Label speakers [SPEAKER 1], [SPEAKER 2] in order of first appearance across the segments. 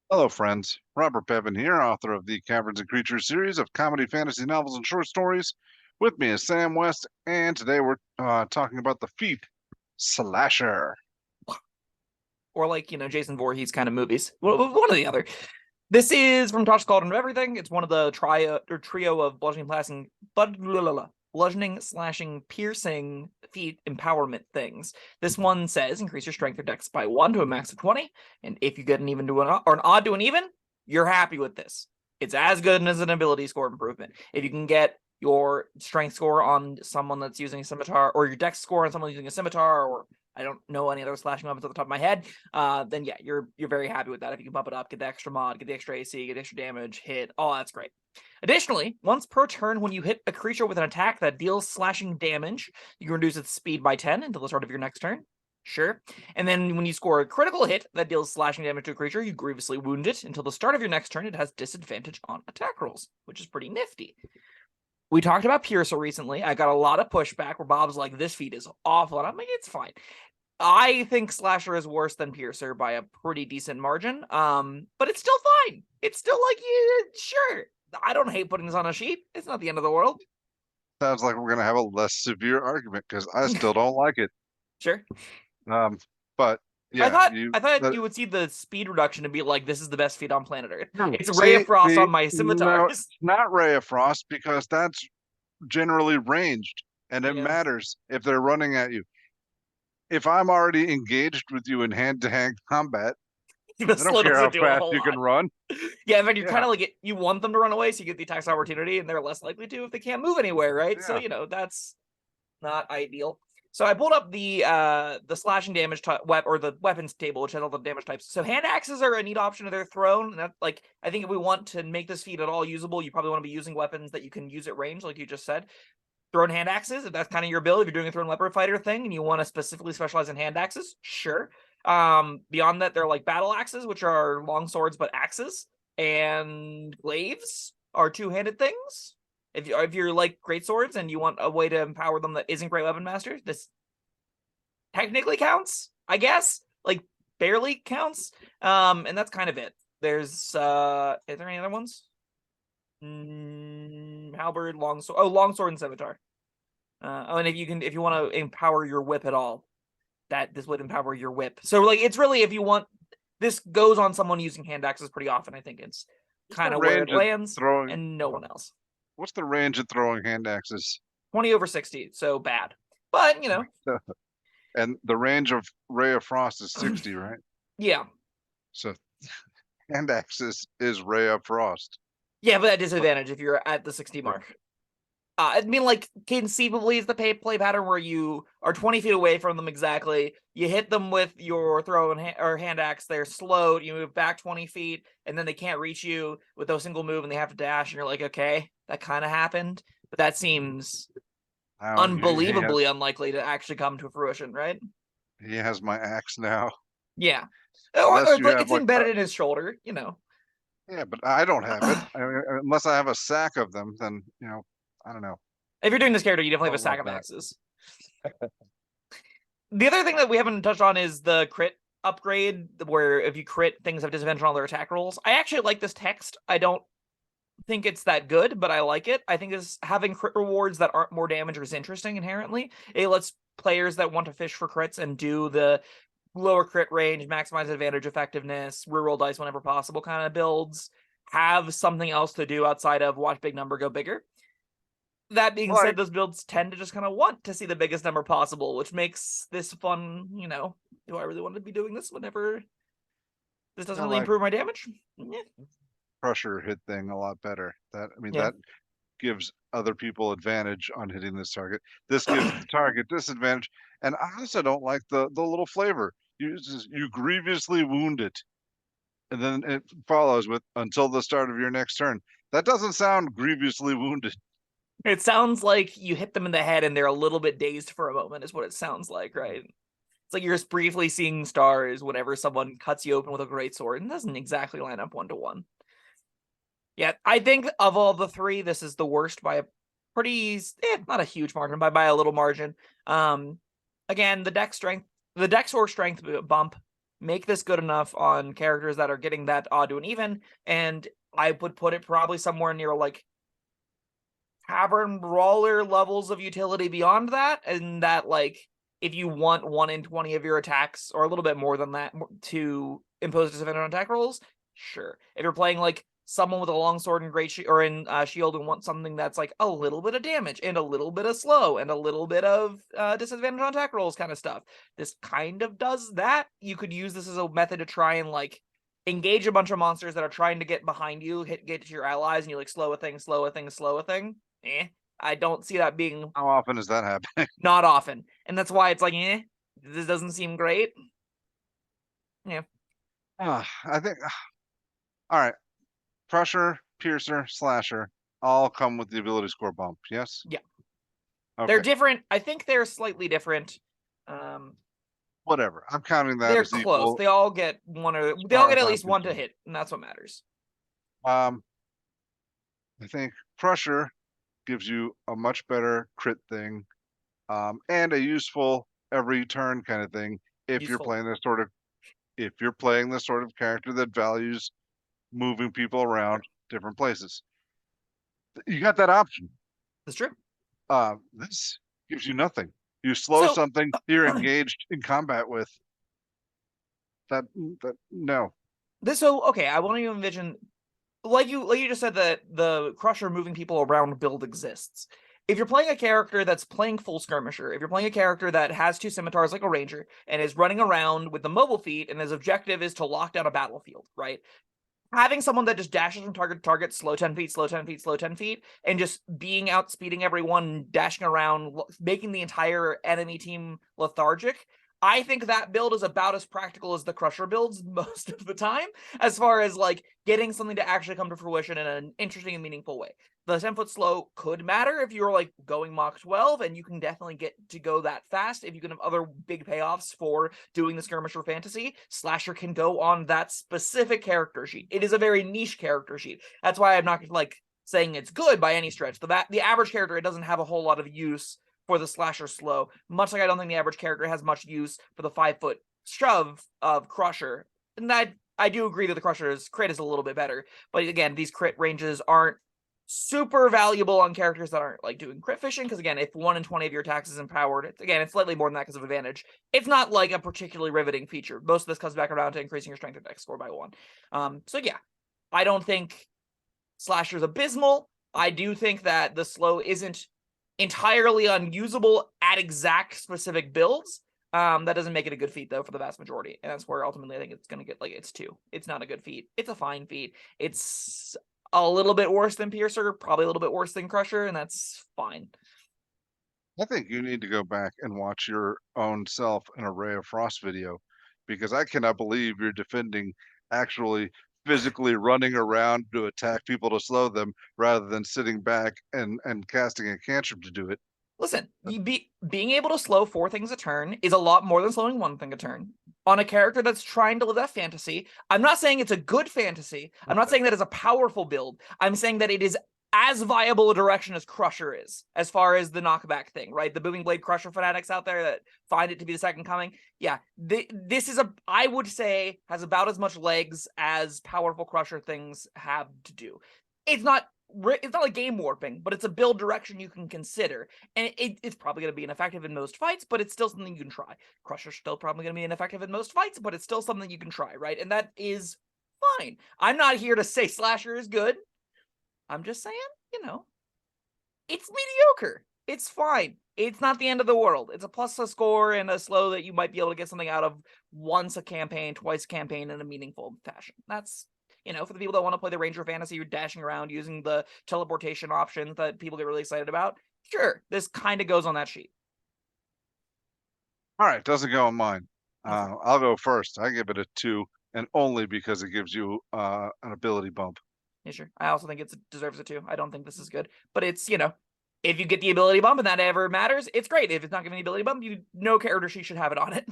[SPEAKER 1] Hello, friends. Robert Bevan here, author of the Caverns and Creatures series of comedy, fantasy novels, and short stories. With me is Sam West, and today we're talking about the feat slasher.
[SPEAKER 2] Or like, Jason Voorhees kind of movies. One or the other. This is from Tosh Cauldron of Everything. It's one of the trio of bludgeoning, slashing, piercing, feat empowerment things. This one says increase your strength or dex by 1 to a max of 20, and if you get an even to an or an odd to an even, you're happy with this. It's as good as an ability score improvement. If you can get your strength score on someone that's using a scimitar, or your dex score on someone using a scimitar, or I don't know any other slashing weapons off the top of my head, then yeah, you're very happy with that. If you can bump it up, get the extra mod, get the extra AC, get the extra damage, hit, all that's great. Additionally, once per turn, when you hit a creature with an attack that deals slashing damage, you can reduce its speed by 10 until the start of your next turn. Sure. And then when you score a critical hit that deals slashing damage to a creature, you grievously wound it. Until the start of your next turn, it has disadvantage on attack rolls, which is pretty nifty. We talked about Piercer recently. I got a lot of pushback where Bob's like, this feat is awful. And I'm like, it's fine. I think Slasher is worse than Piercer by a pretty decent margin. But it's still fine. It's still like, yeah, sure. I don't hate putting this on a sheet. It's not the end of the world.
[SPEAKER 1] Sounds like we're going to have a less severe argument because I still don't like it.
[SPEAKER 2] Sure.
[SPEAKER 1] Um, but
[SPEAKER 2] I
[SPEAKER 1] yeah,
[SPEAKER 2] thought I thought you would see the speed reduction and be like, this is the best feat on planet Earth. It's Ray of
[SPEAKER 1] see
[SPEAKER 2] Frost
[SPEAKER 1] the
[SPEAKER 2] on my
[SPEAKER 1] no,
[SPEAKER 2] scimitars.
[SPEAKER 1] not Ray of Frost because that's generally ranged, and it
[SPEAKER 2] Yeah.
[SPEAKER 1] matters if they're running at you. If I'm already engaged with you in hand-to-hand combat,
[SPEAKER 2] The
[SPEAKER 1] I don't
[SPEAKER 2] slow
[SPEAKER 1] care how
[SPEAKER 2] doesn't do a
[SPEAKER 1] fast
[SPEAKER 2] whole
[SPEAKER 1] you can
[SPEAKER 2] lot.
[SPEAKER 1] run.
[SPEAKER 2] Yeah, in fact, you're kind
[SPEAKER 1] Yeah,
[SPEAKER 2] of like you want them to run away, so you get the attacks opportunity, and they're less likely to if they can't move anywhere, right? So
[SPEAKER 1] yeah.
[SPEAKER 2] that's not ideal. So I pulled up the slashing damage or the weapons table, which has all the damage types. So hand axes are a neat option to their throne. And that, like, I think if we want to make this feat at all usable, you probably want to be using weapons that you can use at range, like you just said. Thrown hand axes, if that's kind of your build, if you're doing a thrown leopard fighter thing and you want to specifically specialize in hand axes, sure. Beyond that, they're like battle axes, which are long swords but axes, and glaives are two-handed things. If you're like great swords and you want a way to empower them that isn't great weapon master, this technically counts, I guess. Like barely counts. And that's kind of it. There's is there any other ones? Halberd, longsword. Oh, longsword and scimitar. And if you want to empower your whip at all, that this would empower your whip. So like it's really if you want this goes on someone using hand axes pretty often. I think it's
[SPEAKER 1] What's the
[SPEAKER 2] kind of where it
[SPEAKER 1] range of
[SPEAKER 2] lands,
[SPEAKER 1] throwing?
[SPEAKER 2] and no one else.
[SPEAKER 1] What's the range of throwing hand axes?
[SPEAKER 2] 20 over 60, so bad. But
[SPEAKER 1] And the range of Ray of Frost is 60, right?
[SPEAKER 2] yeah.
[SPEAKER 1] So hand axes is Ray of Frost.
[SPEAKER 2] Yeah, but at disadvantage if you're at the 60
[SPEAKER 1] Yeah.
[SPEAKER 2] mark. I mean, like, conceivably is the play pattern where you are 20 feet away from them exactly. You hit them with your throw or hand axe. They're slowed. You move back 20 feet, and then they can't reach you with a single move, and they have to dash. And you're like, okay, that kind of happened, but that seems
[SPEAKER 1] Now
[SPEAKER 2] unbelievably unlikely to actually come to fruition, right?
[SPEAKER 1] he has my axe now.
[SPEAKER 2] Yeah, or
[SPEAKER 1] Unless
[SPEAKER 2] it's
[SPEAKER 1] you
[SPEAKER 2] like
[SPEAKER 1] have
[SPEAKER 2] it's embedded in his shoulder.
[SPEAKER 1] yeah, but I don't have it. I mean, unless I have a sack of them, then I don't know.
[SPEAKER 2] If you're doing this character, you definitely
[SPEAKER 1] I
[SPEAKER 2] have a
[SPEAKER 1] don't
[SPEAKER 2] sack
[SPEAKER 1] like
[SPEAKER 2] of
[SPEAKER 1] that.
[SPEAKER 2] axes. The other thing that we haven't touched on is the crit upgrade, where if you crit, things have disadvantage on their attack rolls. I actually like this text. I don't think it's that good, but I like it. I think this having crit rewards that aren't more damage is interesting inherently. It lets players that want to fish for crits and do the lower crit range, maximize advantage effectiveness, reroll dice whenever possible kind of builds have something else to do outside of watch big number go bigger. That being
[SPEAKER 1] Like
[SPEAKER 2] said, those builds tend to just kind of want to see the biggest number possible, which makes this fun. Do I really want to be doing this whenever this doesn't
[SPEAKER 1] I
[SPEAKER 2] really
[SPEAKER 1] like
[SPEAKER 2] improve my damage? Yeah.
[SPEAKER 1] pressure hit thing a lot better.
[SPEAKER 2] Yeah.
[SPEAKER 1] That gives other people advantage on hitting this target. This gives the target disadvantage, and I also don't like the little flavor. You grievously wound it, and then it follows with until the start of your next turn. That doesn't sound grievously wounded.
[SPEAKER 2] It sounds like you hit them in the head and they're a little bit dazed for a moment, is what it sounds like, right? It's like you're just briefly seeing stars whenever someone cuts you open with a great sword, and doesn't exactly line up 1-to-1. Yeah, I think of all the three, this is the worst by a pretty, not a huge margin, by a little margin. Again, the dex or strength bump make this good enough on characters that are getting that odd to an even, and I would put it probably somewhere near like Cavern Brawler levels of utility beyond that, and that like if you want 1 in 20 of your attacks or a little bit more than that to impose disadvantage on attack rolls, sure. If you're playing like someone with a long sword and great or in shield and want something that's like a little bit of damage and a little bit of slow and a little bit of disadvantage on attack rolls kind of stuff, this kind of does that. You could use this as a method to try and like engage a bunch of monsters that are trying to get behind you, get to your allies, and you like slow a thing, slow a thing, slow a thing. I don't see that being
[SPEAKER 1] How often is that happening?
[SPEAKER 2] not often, and that's why it's like, this doesn't seem great. Yeah,
[SPEAKER 1] I think. All right, Crusher, Piercer, Slasher all come with the ability score bump. Yes.
[SPEAKER 2] yeah,
[SPEAKER 1] Okay.
[SPEAKER 2] they're different. I think they're slightly different.
[SPEAKER 1] Whatever. I'm counting that
[SPEAKER 2] They're
[SPEAKER 1] as
[SPEAKER 2] close.
[SPEAKER 1] equal.
[SPEAKER 2] They all get one, or they all get at least one to hit, and that's what matters.
[SPEAKER 1] I think Crusher gives you a much better crit thing, and a useful every turn kind of thing if you're playing this sort of character that values moving people around different places. You got that option.
[SPEAKER 2] That's true.
[SPEAKER 1] This gives you nothing. You slow something you're engaged in combat with. That no.
[SPEAKER 2] Okay, I want you to envision, like you just said, that the Crusher moving people around build exists. If you're playing a character that's playing full skirmisher, if you're playing a character that has 2 scimitars like a ranger and is running around with the mobile feat and his objective is to lock down a battlefield, right? Having someone that just dashes from target to target, slow 10 feet, slow 10 feet, slow 10 feet, and just being out speeding everyone, dashing around, making the entire enemy team lethargic, I think that build is about as practical as the Crusher builds most of the time, as far as like getting something to actually come to fruition in an interesting and meaningful way. The 10-foot slow could matter if you're like going Mach 12, and you can definitely get to go that fast if you can have other big payoffs for doing the skirmisher fantasy. Slasher can go on that specific character sheet. It is a very niche character sheet. That's why I'm not like saying it's good by any stretch. The average character, it doesn't have a whole lot of use for the Slasher slow, much like I don't think the average character has much use for the 5-foot shove of Crusher. And I do agree that the Crusher's crit is a little bit better, but again, these crit ranges aren't super valuable on characters that aren't like doing crit fishing, because again, if 1 in 20 of your attacks is empowered, it's slightly more than that because of advantage. It's not like a particularly riveting feature. Most of this comes back around to increasing your strength or dex score by 1. So yeah, I don't think Slasher's abysmal. I do think that the slow isn't entirely unusable at exact specific builds. That doesn't make it a good feat though for the vast majority, and that's where ultimately I think it's gonna get like it's 2. It's not a good feat. It's a fine feat. It's a little bit worse than Piercer, probably a little bit worse than Crusher, and that's fine.
[SPEAKER 1] I think you need to go back and watch your own self in a Ray of Frost video, because I cannot believe you're defending actually physically running around to attack people to slow them rather than sitting back and casting a cantrip to do it.
[SPEAKER 2] Listen, being able to slow 4 things a turn is a lot more than slowing 1 thing a turn. On a character that's trying to live that fantasy, I'm not saying it's a good fantasy. I'm not saying that it's a powerful build. I'm saying that it is as viable a direction as Crusher is, as far as the knockback thing, right? The Booming Blade Crusher fanatics out there that find it to be the second coming. Yeah, this is I would say, has about as much legs as powerful Crusher things have to do. It's not like game warping, but it's a build direction you can consider. And it's probably going to be ineffective in most fights, but it's still something you can try. Crusher's still probably going to be ineffective in most fights, but it's still something you can try, right? And that is fine. I'm not here to say Slasher is good. I'm just saying, it's mediocre. It's fine. It's not the end of the world. It's a plus a score and a slow that you might be able to get something out of once a campaign, twice a campaign in a meaningful fashion. That's for the people that want to play the Ranger Fantasy, you're dashing around using the teleportation options that people get really excited about. Sure, this kind of goes on that sheet.
[SPEAKER 1] All right, doesn't go on mine. I'll go first. I give it a 2, and only because it gives you an ability bump.
[SPEAKER 2] Yeah, sure. I also think it deserves a 2. I don't think this is good, but it's if you get the ability bump and that ever matters, it's great. If it's not giving the ability bump, no character sheet should have it on it.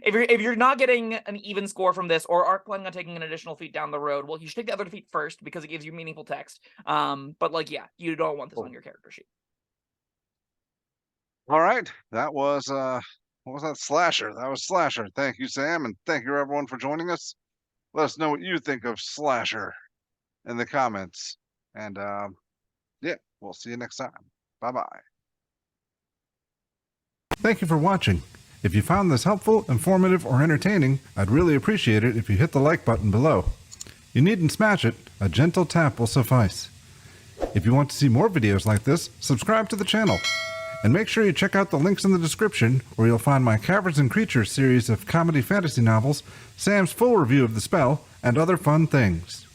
[SPEAKER 2] If you're not getting an even score from this, or aren't planning on taking an additional feat down the road, well, you should take the other feat first because it gives you meaningful text. But like, yeah, you don't want this on your character sheet.
[SPEAKER 1] All right, that was What was that? Slasher. That was Slasher. Thank you, Sam, and thank you everyone for joining us. Let us know what you think of Slasher in the comments. And yeah, we'll see you next time. Bye-bye.
[SPEAKER 3] Thank you for watching. If you found this helpful, informative, or entertaining, I'd really appreciate it if you hit the like button below. You needn't smash it, a gentle tap will suffice. If you want to see more videos like this, subscribe to the channel. And make sure you check out the links in the description where you'll find my Caverns and Creatures series of comedy fantasy novels, Sam's full review of The Spell, and other fun things.